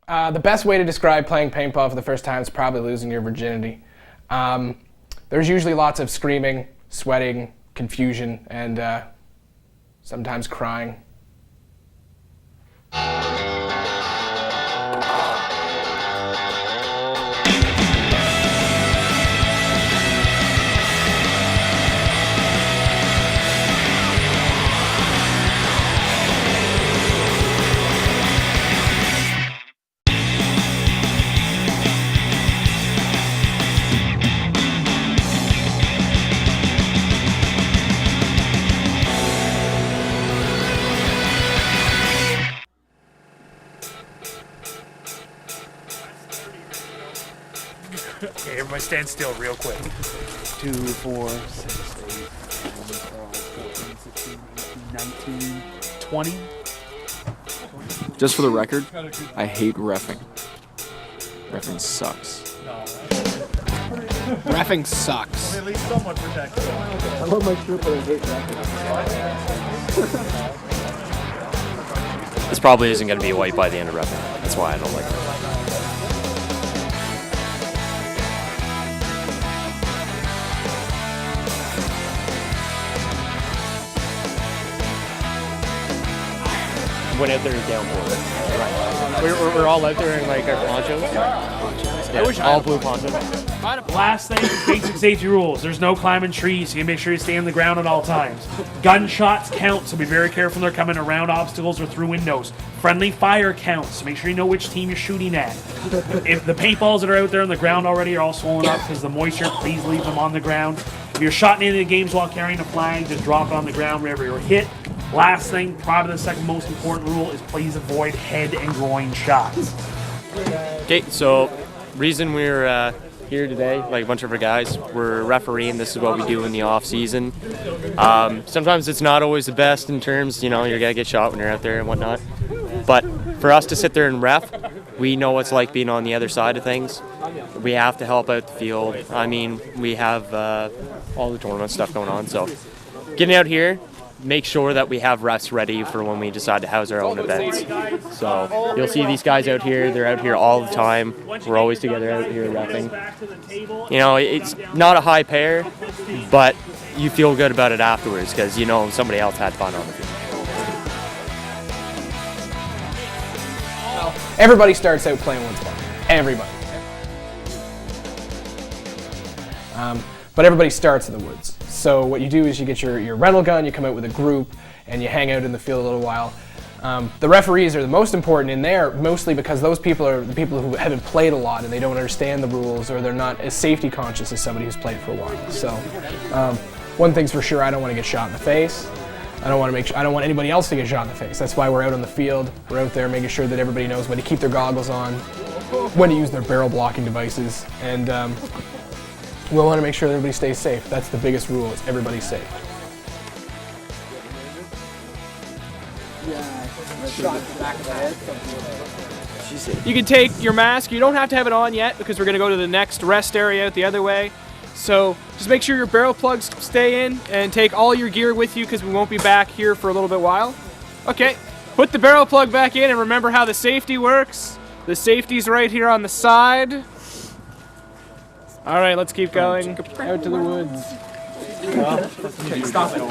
The best way to describe playing paintball for the first time is probably losing your virginity. There's usually lots of screaming, sweating, confusion, and sometimes crying. Okay, everybody stand still real quick. 2, 4, 6, 8, 9, 12, 14, 16, 18, 19, 20. Just for the record, I hate reffing. Reffing sucks. Reffing sucks. At least someone protects them. I love my trip, but I hate reffing. This probably isn't going to be a white by the end of reffing. That's why I don't like it. Went out there down for it. Right. We're all out there in like our ponchos. Yeah, I wish all blue ponchos. Last thing, basic safety rules. There's no climbing trees, so you make sure you stay on the ground at all times. Gunshots count, so be very careful when they're coming around obstacles or through windows. Friendly fire counts, so make sure you know which team you're shooting at. If the paintballs that are out there on the ground already are all swollen up because of the moisture, please leave them on the ground. If you're shot in any of the games while carrying a flag, just drop it on the ground wherever you're hit. Last thing, probably the second most important rule, is please avoid head and groin shots. Okay, so reason we're here today, like a bunch of our guys, we're refereeing. This is what we do in the off season. Sometimes it's not always the best in terms, you're gonna get shot when you're out there and whatnot. But for us to sit there and ref, we know what it's like being on the other side of things. We have to help out the field. I mean, we have all the tournament stuff going on, so getting out here, make sure that we have refs ready for when we decide to house our own events. So you'll see these guys out here. They're out here all the time. We're always together out here reffing. It's not a high pair, but you feel good about it afterwards because somebody else had fun on the field. Everybody starts out playing woodsball. Everybody. But everybody starts in the woods. So what you do is you get your rental gun, you come out with a group, and you hang out in the field a little while. The referees are the most important in there, mostly because those people are the people who haven't played a lot and they don't understand the rules, or they're not as safety conscious as somebody who's played for a while. So one thing's for sure, I don't want to get shot in the face. I don't want anybody else to get shot in the face. That's why we're out on the field. We're out there making sure that everybody knows when to keep their goggles on, when to use their barrel blocking devices, and we want to make sure that everybody stays safe. That's the biggest rule, is everybody's safe. You can take your mask. You don't have to have it on yet because we're going to go to the next rest area out the other way. So just make sure your barrel plugs stay in and take all your gear with you because we won't be back here for a little bit while. Okay, put the barrel plug back in and remember how the safety works. The safety's right here on the side. All right, let's keep going out to the woods. Stop it.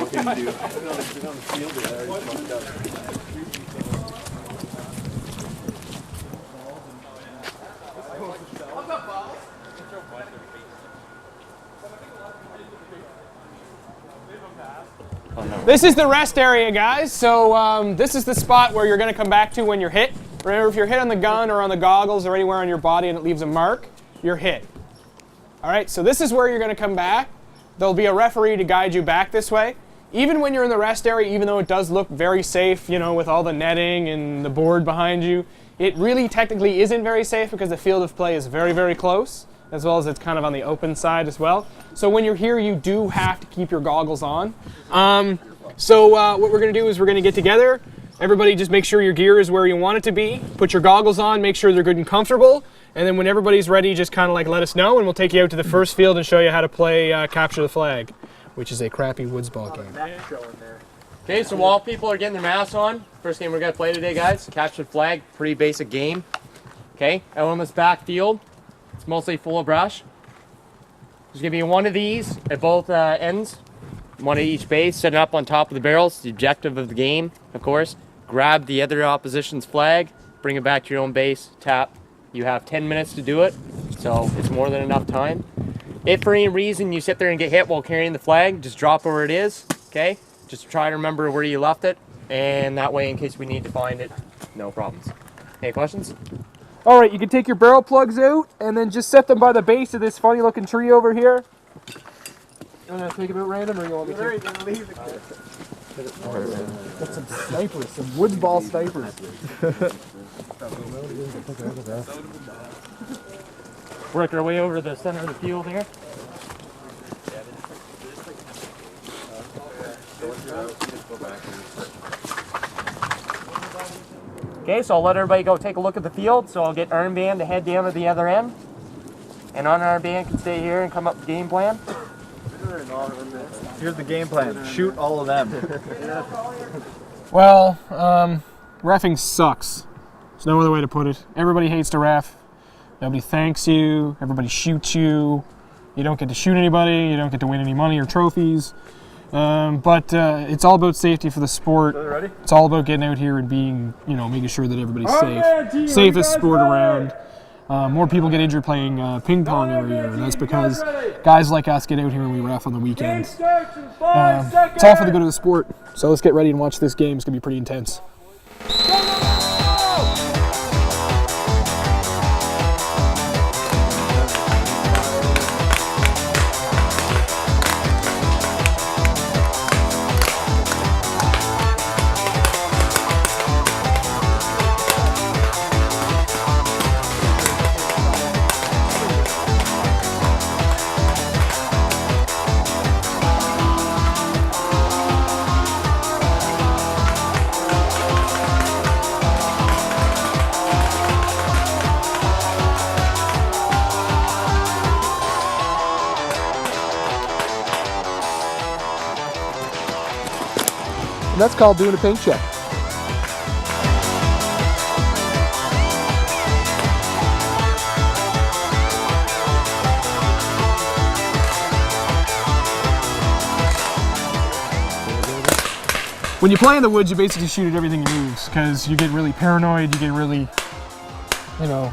This is the rest area, guys. So this is the spot where you're going to come back to when you're hit. Remember, if you're hit on the gun or on the goggles or anywhere on your body and it leaves a mark, you're hit. All right, so this is where you're going to come back. There'll be a referee to guide you back this way. Even when you're in the rest area, even though it does look very safe, with all the netting and the board behind you, it really technically isn't very safe because the field of play is very, very close, as well as it's kind of on the open side as well. So when you're here, you do have to keep your goggles on. So what we're going to do is we're going to get together. Everybody just make sure your gear is where you want it to be. Put your goggles on, make sure they're good and comfortable. And then when everybody's ready, just kind of let us know and we'll take you out to the first field and show you how to play Capture the Flag, which is a crappy woodsball game. Okay, so while people are getting their masks on, first game we're going to play today, guys, Capture the Flag, pretty basic game. Okay, out on this back field, it's mostly full of brush. There's gonna be one of these at both ends, one at each base, set it up on top of the barrels. The objective of the game, of course, grab the other opposition's flag, bring it back to your own base, tap. You have 10 minutes to do it, so it's more than enough time. If for any reason you sit there and get hit while carrying the flag, just drop it where it is, okay? Just try to remember where you left it, and that way, in case we need to find it, no problems. Any questions? All right, you can take your barrel plugs out and then just set them by the base of this funny looking tree over here. You want to think about random or you want me to? Got some snipers, some woods ball snipers. Work our way over to the center of the field here. Okay, so I'll let everybody go take a look at the field. So I'll get armband to head down to the other end. And armband can stay here and come up with game plan. Here's the game plan. Shoot all of them. Well, reffing sucks. There's no other way to put it. Everybody hates to ref. Nobody thanks you. Everybody shoots you. You don't get to shoot anybody. You don't get to win any money or trophies. But it's all about safety for the sport. It's all about getting out here and being, making sure that everybody's safe. Safest sport around. More people get injured playing ping pong every year, and that's because guys like us get out here and we ref on the weekends. It's all for the good of the sport. So let's get ready and watch this game. It's going to be pretty intense. And that's called doing a paint check. When you play in the woods, you basically shoot at everything that moves because you get really paranoid, you get really, you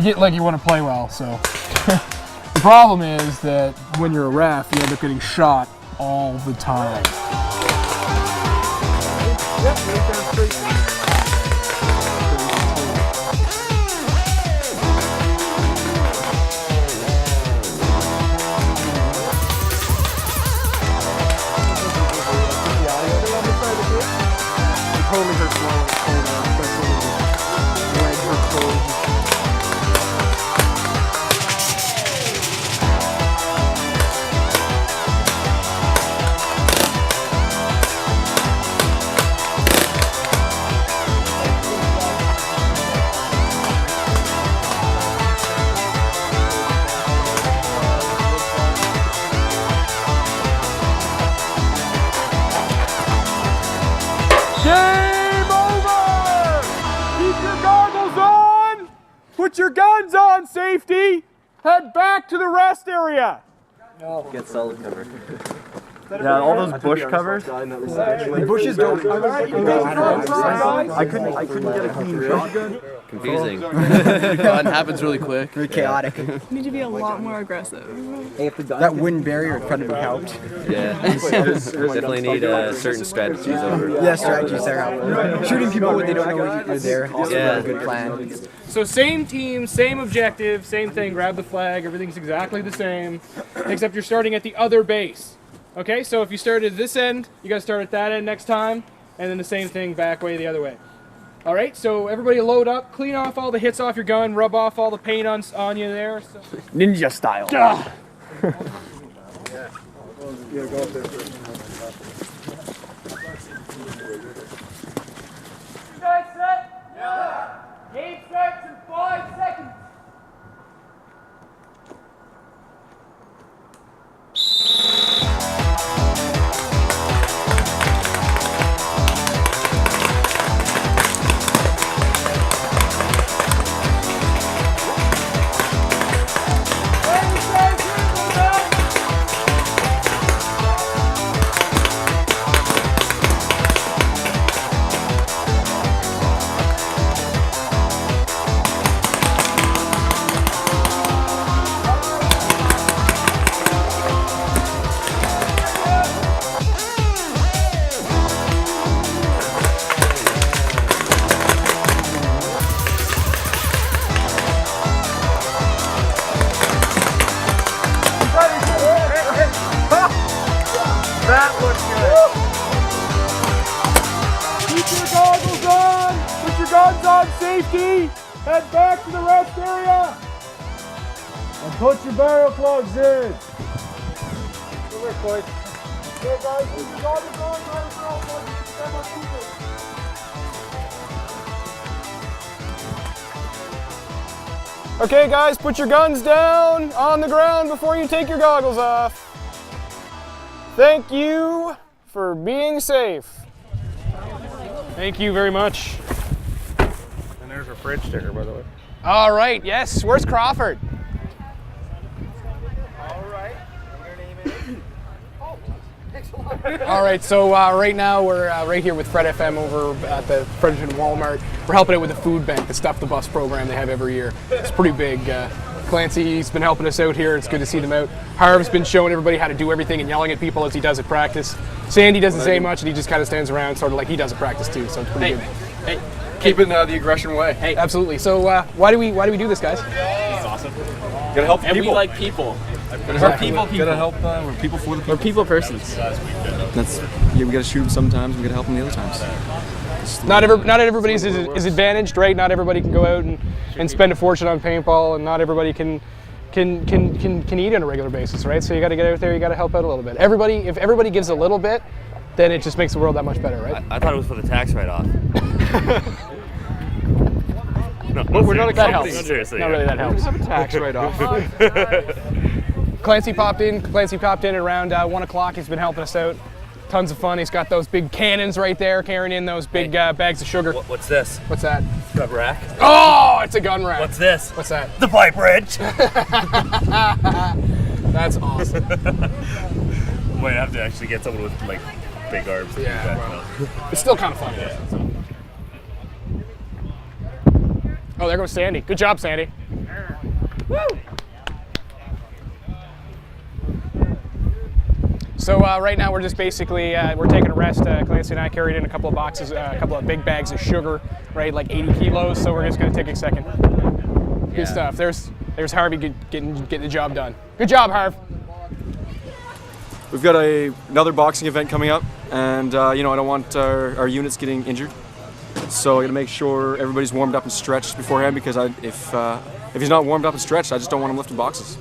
get like you want to play well. So the problem is that when you're a ref, you end up getting shot all the time. Put your guns on, safety! Head back to the rest area! Get solid cover. Yeah, all those bush covers. The bushes don't. I couldn't get a clean shotgun. Confusing. It happens really quick. Very chaotic. You need to be a lot more aggressive. That wind barrier in front of me helped. Yeah. Definitely need certain strategies over. Yeah, strategies are helpful. Shooting people when they don't know you're there. Yeah. A good plan. So same team, same objective, same thing. Grab the flag. Everything's exactly the same, except you're starting at the other base. Okay, so if you started at this end, you got to start at that end next time, and then the same thing back way the other way. All right, so everybody load up, clean off all the hits off your gun, rub off all the paint on you there. So. Ninja style. You guys set? Yeah. Game starts in 5 seconds. safety, head back to the rest area. And put your barrel plugs in. Good work, boys. Okay, guys, this is all the going Okay, guys, put your guns down on the ground before you take your goggles off. Thank you for being safe. Thank you very much. And there's a fridge sticker, by the way. All right, yes. Where's Crawford? All right, so right now we're right here with Fred FM over at the Fredericton Walmart. We're helping out with the food bank, the Stuff the Bus program they have every year. It's pretty big. Clancy's been helping us out here. It's good to see them out. Harv's been showing everybody how to do everything and yelling at people as he does at practice. Sandy doesn't say much and he just kind of stands around sort of like he does at practice too, so it's pretty good. Hey, keeping the aggression away. Hey, absolutely. So why do we do this, guys? It's awesome. Gotta help And people. we like people. We're people. Gotta help. We're people for the people. We're people persons. That's we gotta shoot them sometimes. We gotta help them the other times. Not everybody's is advantaged, right? Not everybody can go out and spend a fortune on paintball, and not everybody can eat on a regular basis, right? So you got to get out there. You got to help out a little bit. If everybody gives a little bit, then it just makes the world that much better, right? I thought it was for the tax write-off. No, we're not a that company. helps. Seriously, not really that helps. Have a tax write-off. Clancy popped in at around 1 o'clock. He's been helping us out. Tons of fun. He's got those big cannons right there carrying in those big bags of sugar. What's this? What's that? Gun rack. Oh, it's a gun rack. What's this? What's that? The pipe wrench. That's awesome. Might have to actually get someone with like big arms. Yeah, well, it's still kind of fun. Yeah. Oh, there goes Sandy. Good job, Sandy. Woo! So right now we're just basically we're taking a rest. Clancy and I carried in a couple of boxes, a couple of big bags of sugar, right, like 80 kilos. So we're just going to take a second. Good stuff. There's Harvey getting the job done. Good job, Harv. We've got another boxing event coming up, and I don't want our units getting injured. So I got to make sure everybody's warmed up and stretched beforehand, because if he's not warmed up and stretched, I just don't want him lifting boxes.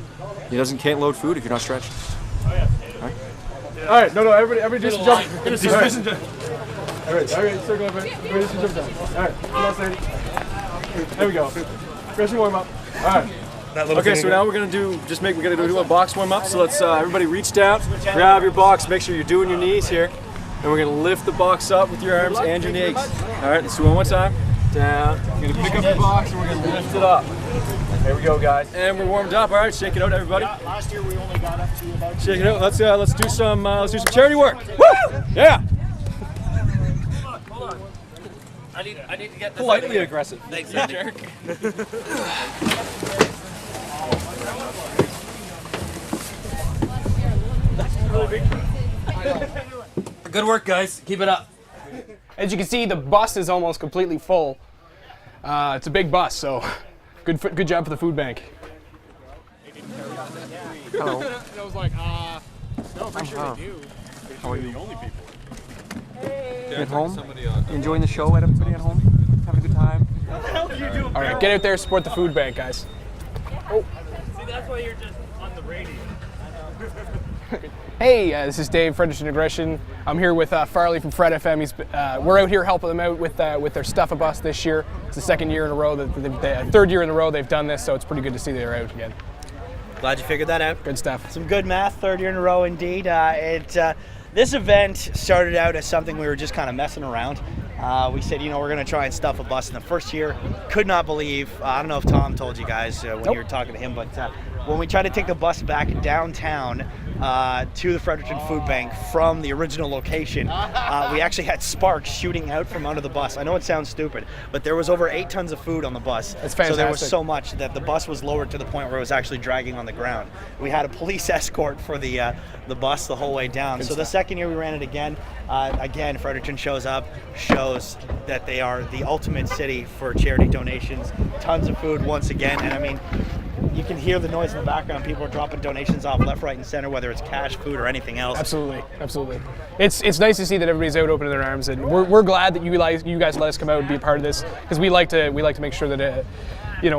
Can't load food if you're not stretched. All right, no, everybody do some jumping. All right, circle up. Everybody do some jump down. All right, come on, Sandy. There we go. Fresh warm up. All right. Okay, so now we're gonna do a box warm up. So let's everybody reach down, grab your box, make sure you're doing your knees here, and we're gonna lift the box up with your arms and your knees. All right, let's do it one more time. Down. You're gonna pick up your box and we're gonna lift it up. There we go, guys. And we're warmed up. All right, shake it out, everybody. Yeah, last year we only got up to about. Shake it out. Let's do some charity work. Woo! Yeah. Hold on. I need to get this. Politely aggressive. Thanks, you jerk. Good work, guys. Keep it up. As you can see, the bus is almost completely full. It's a big bus, so good job for the food bank. Hello. I was like, no, I'm sure they do. How are you? At home? Enjoying the show, everybody at home? Having a good time? All right, get out there, support the food bank, guys. Oh. See, that's why you're just on the radio. Hey, this is Dave, Fredericton Aggression. I'm here with Farley from Fred FM. We're out here helping them out with their Stuff a Bus this year. It's the second year in a row, third year in a row they've done this, so it's pretty good to see they're out again. Glad you figured that out. Good stuff. Some good math, third year in a row indeed. This event started out as something we were just kind of messing around. We said, we're going to try and stuff a bus in the first year. Could not believe, I don't know if Tom told you guys when you were talking to him, but when we tried to take the bus back downtown to the Fredericton Food Bank from the original location, we actually had sparks shooting out from under the bus. I know it sounds stupid, but there was over 8 tons of food on the bus. That's fantastic. So there was so much that the bus was lowered to the point where it was actually dragging on the ground. We had a police escort for the bus the whole way down. Good so stuff. the second year we ran it again, Fredericton shows up, shows that they are the ultimate city for charity donations. Tons of food once again, and I mean, you can hear the noise in the background. People are dropping donations off left, right, and center, whether it's cash, food, or anything else. Absolutely, absolutely. It's nice to see that everybody's out opening their arms, and we're glad that you guys let us come out and be a part of this, because we like to make sure that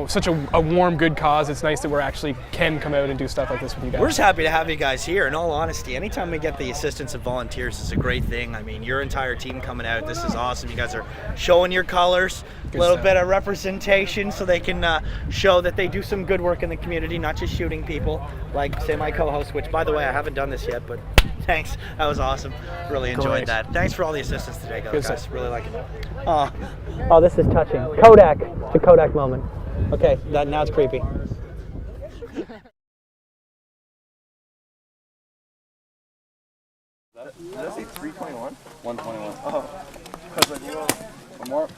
such a warm, good cause. It's nice that we actually can come out and do stuff like this with you guys. We're just happy to have you guys here. In all honesty, anytime we get the assistance of volunteers, it's a great thing. I mean, your entire team coming out, this is awesome. You guys are showing your colors, a little bit of representation, so they can show that they do some good work in the community, not just shooting people, like, say, my co-host, which, by the way, I haven't done this yet, but thanks. That was awesome. Really enjoyed that. Thanks for all the assistance today, guys. Really like it. Oh, this is touching. Kodak. It's a Kodak moment. Okay, now it's creepy. Did I say 321? 121. Oh. I was like, whoa. One more.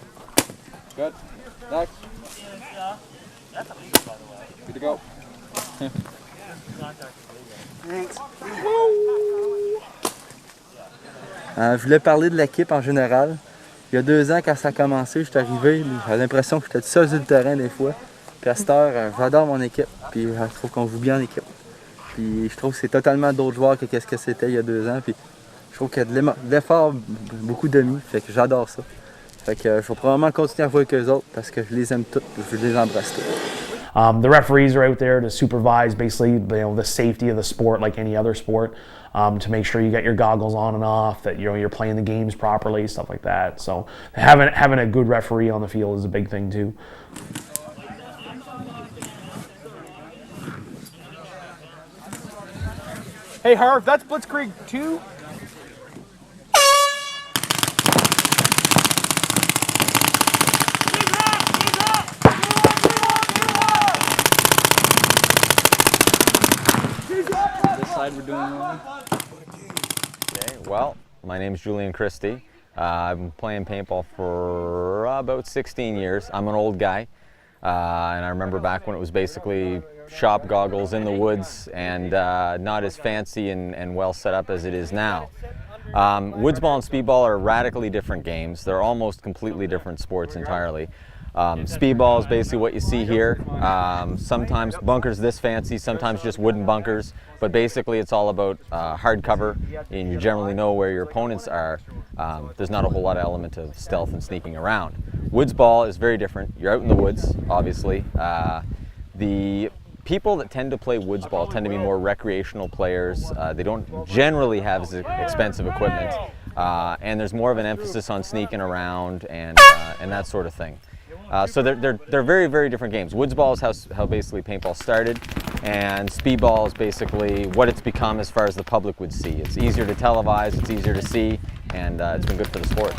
Good. Next. That's a legal, by the way. Good to go. Je voulais parler de l'équipe en général. Il y a 2 ans, quand ça a commencé, je suis arrivé, j'avais l'impression que j'étais tout seul sur le terrain des fois. Puis à cette heure, j'adore mon équipe. Puis je trouve qu'on joue bien en équipe. Puis je trouve que c'est totalement d'autres joueurs que ce que c'était il y a 2 ans. Puis je trouve qu'il y a de l'effort, beaucoup d'amis. Fait que j'adore ça. Fait que je vais probablement continuer à jouer avec eux autres parce que je les aime tous. Je les embrasse tous. The referees are out there to supervise basically the safety of the sport like any other sport, to make sure you get your goggles on and off, that you're playing the games properly, stuff like that. So having a good referee on the field is a big thing too. Hey Harv, that's Blitzkrieg 2. We're doing okay, well, my name is Julian Christie. I've been playing paintball for about 16 years. I'm an old guy, and I remember back when it was basically shop goggles in the woods and not as fancy and well set up as it is now. Woodsball and speedball are radically different games. They're almost completely different sports entirely. Speedball is basically what you see here. Sometimes bunkers this fancy, sometimes just wooden bunkers, but basically it's all about hard cover, and you generally know where your opponents are. There's not a whole lot of element of stealth and sneaking around. Woodsball is very different. You're out in the woods, obviously. The people that tend to play woodsball tend to be more recreational players. They don't generally have as expensive equipment, and there's more of an emphasis on sneaking around and that sort of thing. So they're very, very different games. Woodsball is how basically paintball started, and speedball is basically what it's become as far as the public would see. It's easier to televise, it's easier to see, and it's been good for the sport.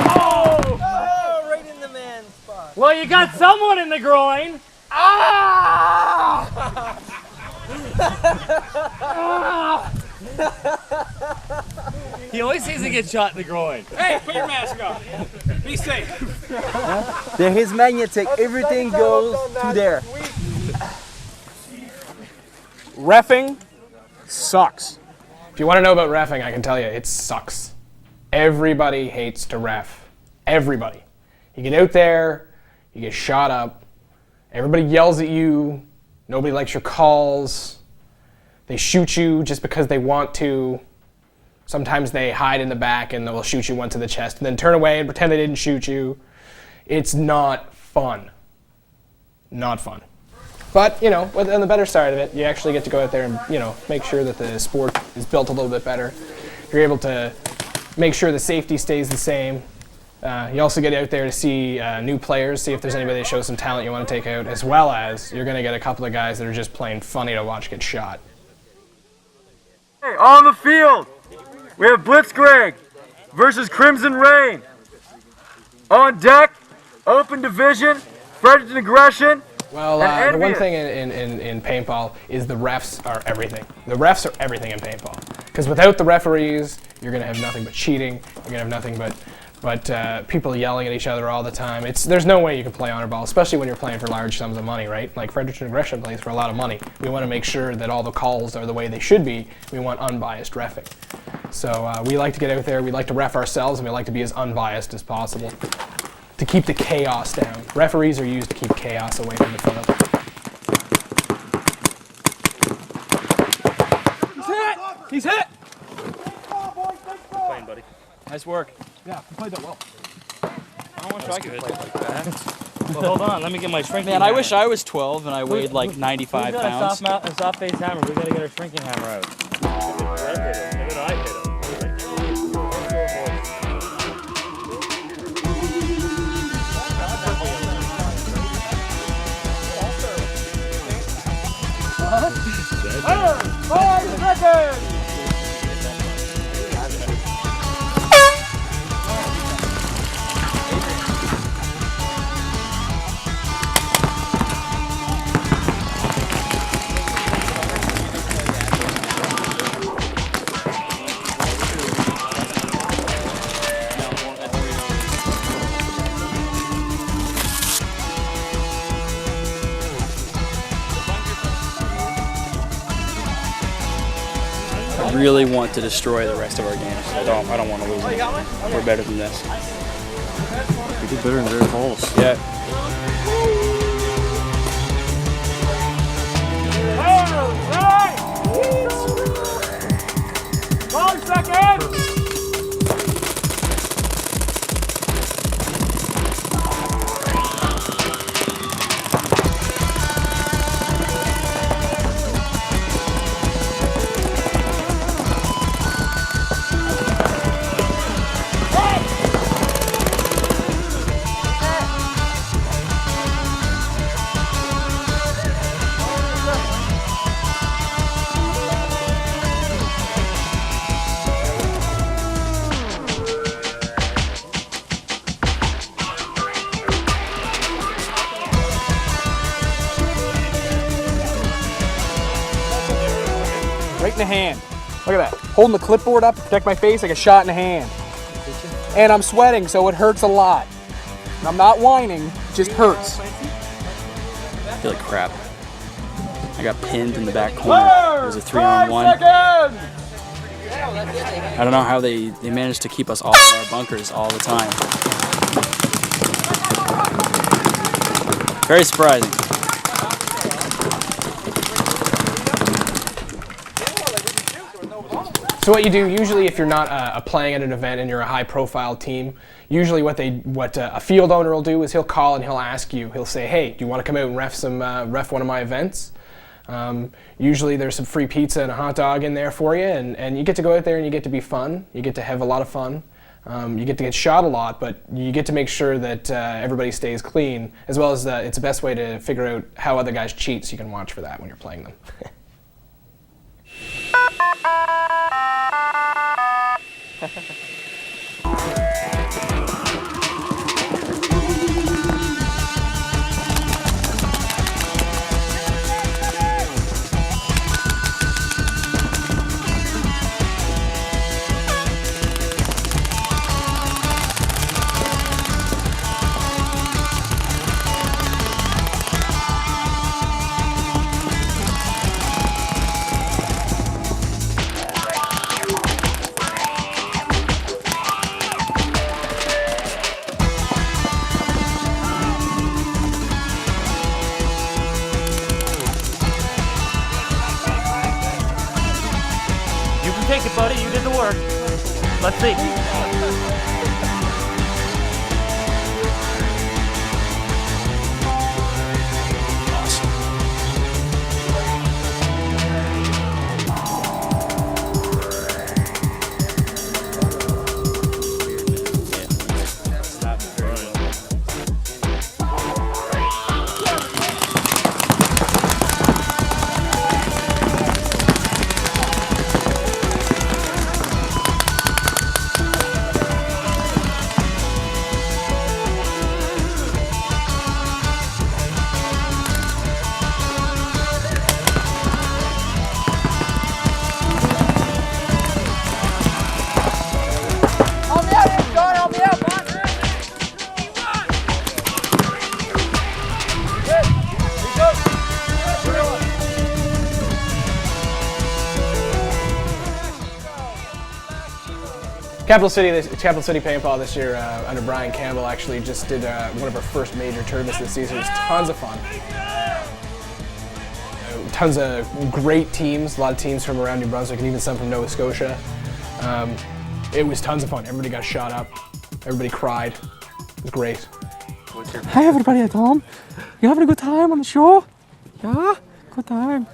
Oh, right in the man spot. Well, you got someone in the groin. Ah! He always seems to get shot in the groin. Hey, put your mask on. Be safe. There is magnetic. Everything goes to there. Reffing sucks. If you want to know about reffing, I can tell you, it sucks. Everybody hates to ref. Everybody. You get out there, you get shot up, everybody yells at you, nobody likes your calls, they shoot you just because they want to. Sometimes they hide in the back and they'll shoot you once in the chest and then turn away and pretend they didn't shoot you. It's not fun. Not fun. But, you know, on the better side of it, you actually get to go out there and, you know, make sure that the sport is built a little bit better. You're able to make sure the safety stays the same. You also get out there to see new players, see if there's anybody that shows some talent you want to take out, as well as you're going to get a couple of guys that are just plain funny to watch get shot. Hey, on the field, we have Blitzkrieg versus Crimson Rain. On deck, Open Division, Fredericton Aggression. Well, the one thing in paintball is the refs are everything. The refs are everything in paintball. Because without the referees, you're going to have nothing but cheating. You're going to have nothing but But people yelling at each other all the time, there's no way you can play honor ball, especially when you're playing for large sums of money, right? Like Fredericton Aggression plays for a lot of money. We want to make sure that all the calls are the way they should be. We want unbiased reffing. So we like to get out there, we like to ref ourselves, and we like to be as unbiased as possible to keep the chaos down. Referees are used to keep chaos away from the field. He's hit! Playing, buddy. Nice work. Yeah, you played that well. I wish I could play like that. Well, hold on. Let me get my shrinking Man, hammer. I wish I was 12 and I weighed like 95 We've pounds. got a soft face hammer. We gotta get our shrinking hammer out. I really want to destroy the rest of our games. I don't want to lose them. We're better than this. We did better in their balls. Yeah. Right in the hand. Look at that. Holding the clipboard up to protect my face like a shot in the hand. And I'm sweating, so it hurts a lot. And I'm not whining, it just hurts. I feel like crap. I got pinned in the back corner. It was a 3-on-1. I don't know how they managed to keep us all in our bunkers all the time. Very surprising. So what you do usually, if you're not playing at an event and you're a high-profile team, usually what a field owner will do is he'll call and he'll ask you. He'll say, "Hey, do you want to come out and ref one of my events?" Usually there's some free pizza and a hot dog in there for you, and you get to go out there and you get to be fun. You get to have a lot of fun. You get to get shot a lot, but you get to make sure that everybody stays clean, as well as it's the best way to figure out how other guys cheat, so you can watch for that when you're playing them. Take it, buddy. You did the work. Let's see. Capital City Paintball this year under Brian Campbell actually just did one of our first major tournaments this season. It was tons of fun. Tons of great teams, a lot of teams from around New Brunswick and even some from Nova Scotia. It was tons of fun. Everybody got shot up. Everybody cried. It was great. Hi everybody at home. You having a good time on the show? Yeah? Good time.